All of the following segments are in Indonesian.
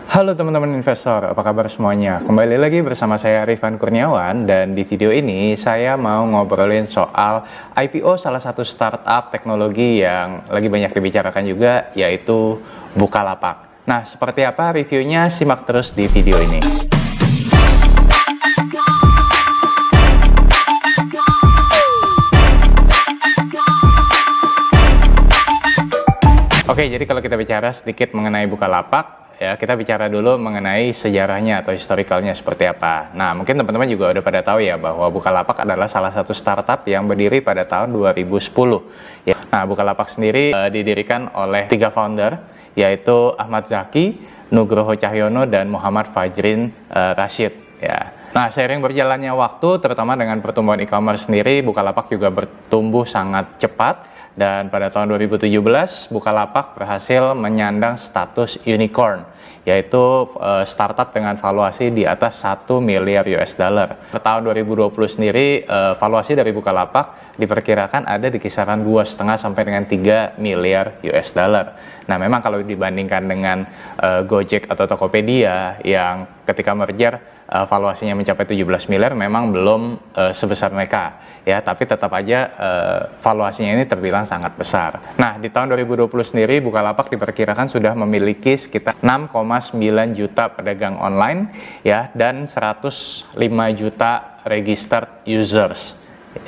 Halo teman-teman investor, apa kabar semuanya? Kembali lagi bersama saya Rifan Kurniawan, dan di video ini saya mau ngobrolin soal IPO salah satu startup teknologi yang lagi banyak dibicarakan juga, yaitu Bukalapak. Nah, seperti apa reviewnya? Simak terus di video ini. Oke, jadi kalau kita bicara sedikit mengenai Bukalapak, ya kita bicara dulu mengenai sejarahnya atau historicalnya seperti apa. Nah, mungkin teman-teman juga udah pada tahu ya bahwa Bukalapak adalah salah satu startup yang berdiri pada tahun 2010. Ya. Nah, Bukalapak sendiri didirikan oleh 3 founder, yaitu Ahmad Zaki, Nugroho Cahyono, dan Muhammad Fajrin Rashid. Ya. Nah, seiring berjalannya waktu, terutama dengan pertumbuhan e-commerce sendiri, Bukalapak juga bertumbuh sangat cepat. Dan pada tahun 2017, Bukalapak berhasil menyandang status unicorn, yaitu startup dengan valuasi di atas 1 miliar US dollar. Pada tahun 2020 sendiri, valuasi dari Bukalapak diperkirakan ada di kisaran 2,5 sampai dengan 3 miliar US dollar. Nah, memang kalau dibandingkan dengan Gojek atau Tokopedia yang ketika merger valuasinya mencapai 17 miliar, memang belum sebesar mereka, ya, tapi tetap aja valuasinya ini terbilang sangat besar. Nah, di tahun 2020 sendiri Bukalapak diperkirakan sudah memiliki sekitar 6,9 juta pedagang online, ya, dan 105 juta registered users.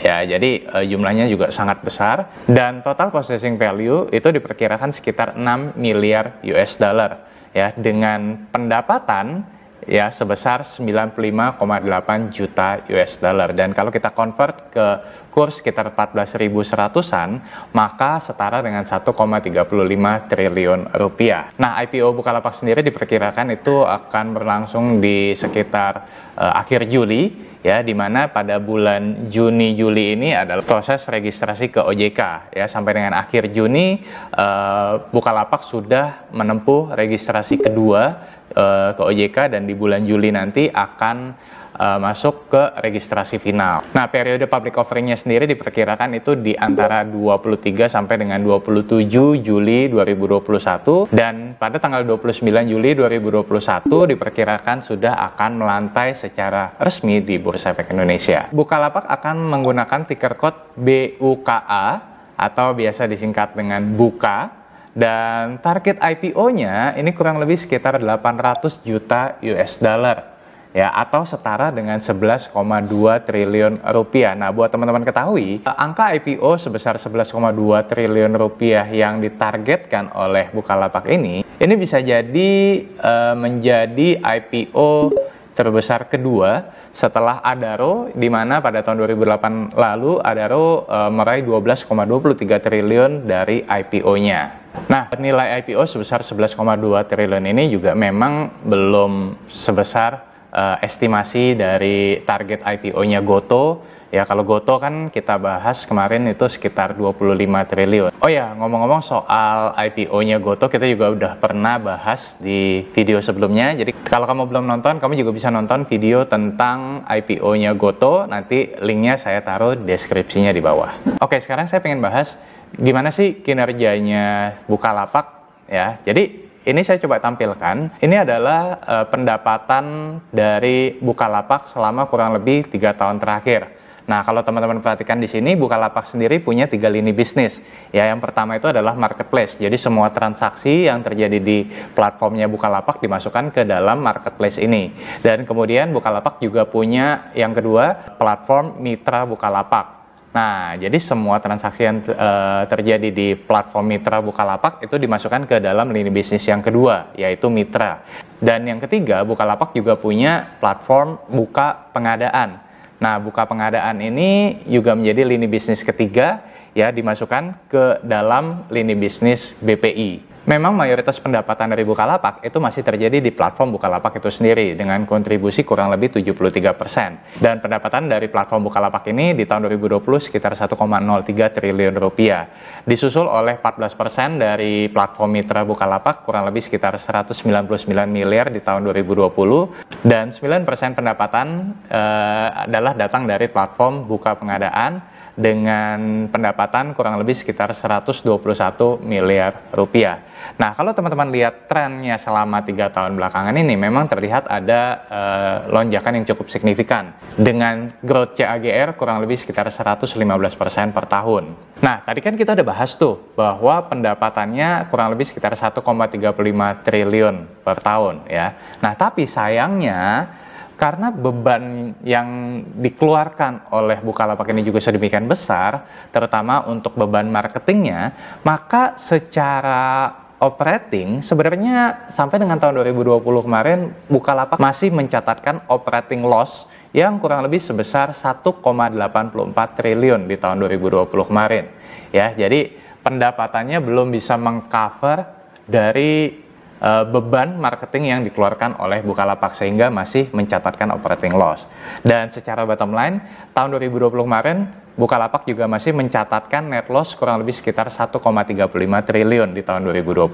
Ya, jadi jumlahnya juga sangat besar, dan total processing value itu diperkirakan sekitar 6 miliar US dollar, ya, dengan pendapatan ya sebesar 95,8 juta US dollar. Dan kalau kita convert ke kurs sekitar 14.100-an, maka setara dengan 1,35 triliun rupiah. Nah, IPO Bukalapak sendiri diperkirakan itu akan berlangsung di sekitar akhir Juli, ya, di mana pada bulan Juni-Juli ini adalah proses registrasi ke OJK, ya. Sampai dengan akhir Juni Bukalapak sudah menempuh registrasi kedua ke OJK, dan di bulan Juli nanti akan masuk ke registrasi final. Nah, periode public offeringnya sendiri diperkirakan itu di antara 23 sampai dengan 27 Juli 2021, dan pada tanggal 29 Juli 2021 diperkirakan sudah akan melantai secara resmi di Bursa Efek Indonesia. Bukalapak akan menggunakan ticker code BUKA atau biasa disingkat dengan BUKA, dan target IPO-nya ini kurang lebih sekitar 800 juta US dollar, ya, atau setara dengan 11,2 triliun rupiah. Nah, buat teman-teman ketahui, angka IPO sebesar 11,2 triliun rupiah yang ditargetkan oleh Bukalapak ini bisa jadi menjadi IPO terbesar kedua setelah Adaro, di mana pada tahun 2008 lalu Adaro meraih 12,23 triliun dari IPO-nya. Nah, nilai IPO sebesar 11,2 triliun ini juga memang belum sebesar estimasi dari target IPO-nya Goto. Ya, kalau Goto kan kita bahas kemarin itu sekitar 25 triliun. Oh ya, ngomong-ngomong soal IPO-nya Goto, kita juga udah pernah bahas di video sebelumnya. Jadi kalau kamu belum nonton, kamu juga bisa nonton video tentang IPO-nya Goto. Nanti linknya saya taruh deskripsinya di bawah. Oke, sekarang saya pengen bahas gimana sih kinerjanya Bukalapak, ya. Jadi ini saya coba tampilkan. Ini adalah pendapatan dari Bukalapak selama kurang lebih 3 tahun terakhir. Nah, kalau teman-teman perhatikan di sini, Bukalapak sendiri punya 3 lini bisnis. Ya, yang pertama itu adalah marketplace. Jadi semua transaksi yang terjadi di platformnya Bukalapak dimasukkan ke dalam marketplace ini. Dan kemudian Bukalapak juga punya yang kedua, platform Mitra Bukalapak. Nah, jadi semua transaksi yang terjadi di platform Mitra Bukalapak itu dimasukkan ke dalam lini bisnis yang kedua, yaitu Mitra. Dan yang ketiga, Bukalapak juga punya platform Buka Pengadaan. Nah, Buka Pengadaan ini juga menjadi lini bisnis ketiga, ya, dimasukkan ke dalam lini bisnis BPI. Memang mayoritas pendapatan dari Bukalapak itu masih terjadi di platform Bukalapak itu sendiri dengan kontribusi kurang lebih 73%. Dan pendapatan dari platform Bukalapak ini di tahun 2020 sekitar 1,03 triliun rupiah. Disusul oleh 14% dari platform Mitra Bukalapak kurang lebih sekitar 199 miliar di tahun 2020. Dan 9% pendapatan adalah datang dari platform Buka Pengadaan dengan pendapatan kurang lebih sekitar 121 miliar rupiah. Nah, kalau teman-teman lihat trennya selama 3 tahun belakangan ini, memang terlihat ada lonjakan yang cukup signifikan dengan growth CAGR kurang lebih sekitar 115% per tahun. Nah, tadi kan kita udah bahas tuh bahwa pendapatannya kurang lebih sekitar 1,35 triliun per tahun ya. Nah, tapi sayangnya karena beban yang dikeluarkan oleh Bukalapak ini juga sedemikian besar, terutama untuk beban marketingnya, maka secara operating sebenarnya sampai dengan tahun 2020 kemarin Bukalapak masih mencatatkan operating loss yang kurang lebih sebesar 1,84 triliun di tahun 2020 kemarin. Ya, jadi pendapatannya belum bisa mengcover dari beban marketing yang dikeluarkan oleh Bukalapak sehingga masih mencatatkan operating loss. Dan secara bottom line, tahun 2020 kemarin Bukalapak juga masih mencatatkan net loss kurang lebih sekitar 1,35 triliun di tahun 2020.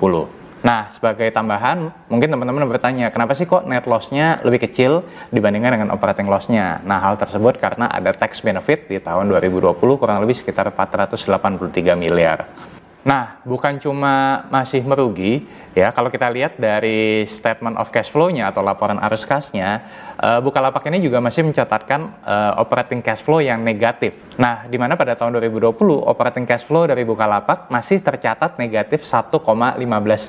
Nah, sebagai tambahan, mungkin teman-teman bertanya, kenapa sih kok net loss-nya lebih kecil dibandingkan dengan operating loss-nya? Nah, hal tersebut karena ada tax benefit di tahun 2020 kurang lebih sekitar 483 miliar. Nah, bukan cuma masih merugi, ya kalau kita lihat dari statement of cash flow-nya atau laporan arus kasnya, Bukalapak ini juga masih mencatatkan operating cash flow yang negatif. Nah, di mana pada tahun 2020 operating cash flow dari Bukalapak masih tercatat negatif 1,15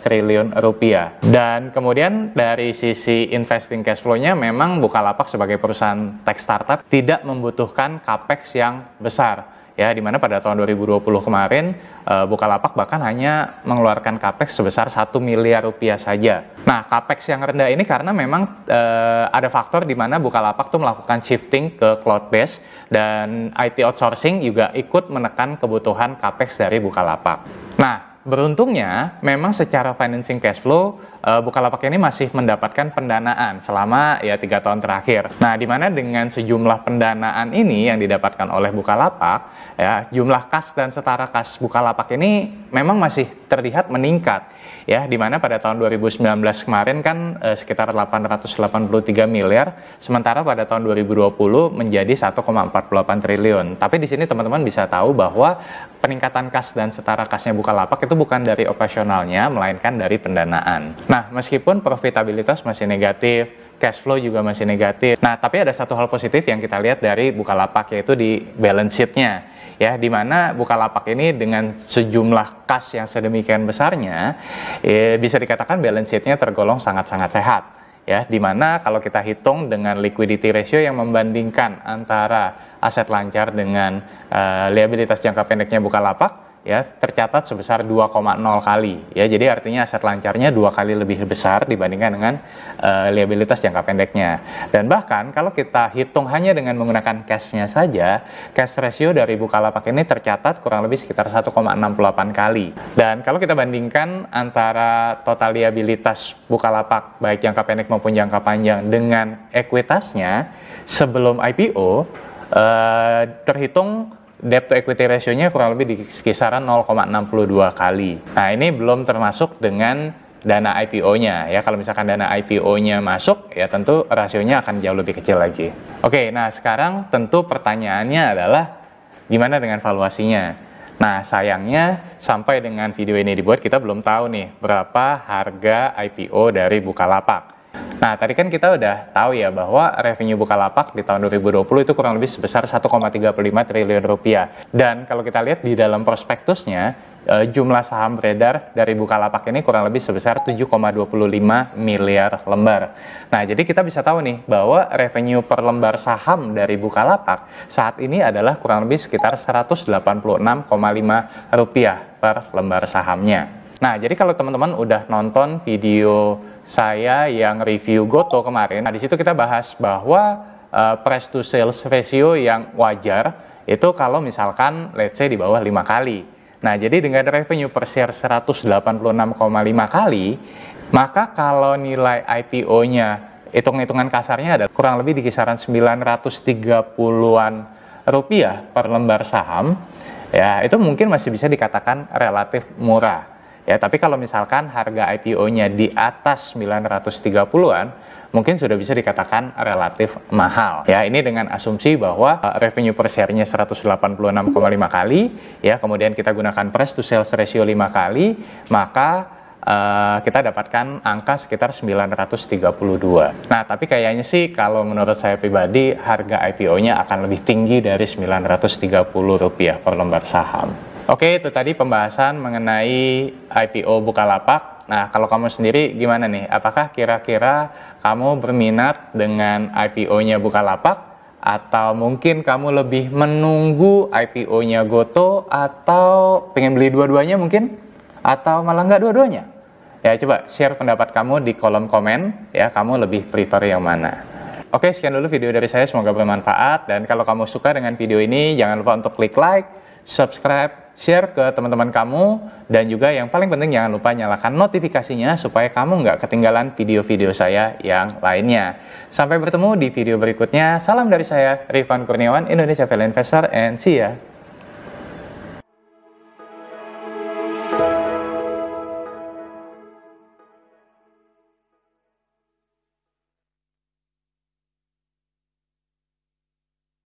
triliun rupiah. Dan kemudian dari sisi investing cash flow-nya memang Bukalapak sebagai perusahaan tech startup tidak membutuhkan capex yang besar. Ya, di mana pada tahun 2020 kemarin Bukalapak bahkan hanya mengeluarkan capex sebesar 1 miliar rupiah saja. Nah, capex yang rendah ini karena memang ada faktor di mana Bukalapak tuh melakukan shifting ke cloud base dan IT outsourcing juga ikut menekan kebutuhan capex dari Bukalapak. Nah, beruntungnya memang secara financing cash flow Bukalapak ini masih mendapatkan pendanaan selama 3 tahun terakhir. Nah, di mana dengan sejumlah pendanaan ini yang didapatkan oleh Bukalapak, ya jumlah kas dan setara kas Bukalapak ini memang masih terlihat meningkat. Ya, di mana pada tahun 2019 kemarin kan sekitar 883 miliar, sementara pada tahun 2020 menjadi 1,48 triliun. Tapi di sini teman-teman bisa tahu bahwa peningkatan kas dan setara kasnya Bukalapak itu bukan dari operasionalnya, melainkan dari pendanaan. Nah, meskipun profitabilitas masih negatif, cash flow juga masih negatif. Nah, tapi ada satu hal positif yang kita lihat dari Bukalapak, yaitu di balance sheet-nya. Ya, di mana Bukalapak ini dengan sejumlah kas yang sedemikian besarnya, bisa dikatakan balance sheet-nya tergolong sangat-sangat sehat. Ya, di mana kalau kita hitung dengan liquidity ratio yang membandingkan antara aset lancar dengan liabilitas jangka pendeknya Bukalapak, ya tercatat sebesar 2,0 kali. Ya, jadi artinya aset lancarnya 2 kali lebih besar dibandingkan dengan liabilitas jangka pendeknya. Dan bahkan kalau kita hitung hanya dengan menggunakan cash-nya saja, cash ratio dari Bukalapak ini tercatat kurang lebih sekitar 1,68 kali. Dan kalau kita bandingkan antara total liabilitas Bukalapak baik jangka pendek maupun jangka panjang dengan ekuitasnya sebelum IPO, terhitung debt to equity ratio-nya kurang lebih di kisaran 0,62 kali. Nah, ini belum termasuk dengan dana IPO-nya ya. Kalau misalkan dana IPO-nya masuk, ya tentu rasionya akan jauh lebih kecil lagi. Oke, nah sekarang tentu pertanyaannya adalah gimana dengan valuasinya? Nah, sayangnya sampai dengan video ini dibuat kita belum tahu nih berapa harga IPO dari Bukalapak. Nah, tadi kan kita udah tahu ya bahwa revenue Bukalapak di tahun 2020 itu kurang lebih sebesar 1,35 triliun rupiah. Dan kalau kita lihat di dalam prospektusnya, jumlah saham beredar dari Bukalapak ini kurang lebih sebesar 7,25 miliar lembar. Nah, jadi kita bisa tahu nih bahwa revenue per lembar saham dari Bukalapak saat ini adalah kurang lebih sekitar 186,5 rupiah per lembar sahamnya. Nah, jadi kalau teman-teman udah nonton video saya yang review Goto kemarin, nah di situ kita bahas bahwa price to sales ratio yang wajar itu kalau misalkan let's say di bawah 5 kali. Nah, jadi dengan revenue per share 186,5 kali, maka kalau nilai IPO-nya hitung-hitungan kasarnya ada kurang lebih di kisaran 930-an rupiah per lembar saham, ya itu mungkin masih bisa dikatakan relatif murah. Ya, tapi kalau misalkan harga IPO-nya di atas 930-an, mungkin sudah bisa dikatakan relatif mahal. Ya, ini dengan asumsi bahwa revenue per share-nya 186,5 kali, ya, kemudian kita gunakan price to sales ratio 5 kali, maka kita dapatkan angka sekitar 932. Nah, tapi kayaknya sih kalau menurut saya pribadi harga IPO-nya akan lebih tinggi dari Rp930 per lembar saham. Oke, itu tadi pembahasan mengenai IPO Bukalapak. Nah, kalau kamu sendiri gimana nih? Apakah kira-kira kamu berminat dengan IPO-nya Bukalapak? Atau mungkin kamu lebih menunggu IPO-nya Goto? Atau pengen beli dua-duanya mungkin? Atau malah nggak dua-duanya? Ya, coba share pendapat kamu di kolom komen, ya, kamu lebih prefer yang mana. Oke, sekian dulu video dari saya, semoga bermanfaat. Dan kalau kamu suka dengan video ini, jangan lupa untuk klik like, subscribe, share ke teman-teman kamu, dan juga yang paling penting jangan lupa nyalakan notifikasinya supaya kamu nggak ketinggalan video-video saya yang lainnya. Sampai bertemu di video berikutnya. Salam dari saya, Rifan Kurniawan, Indonesia Value Investor, and see ya!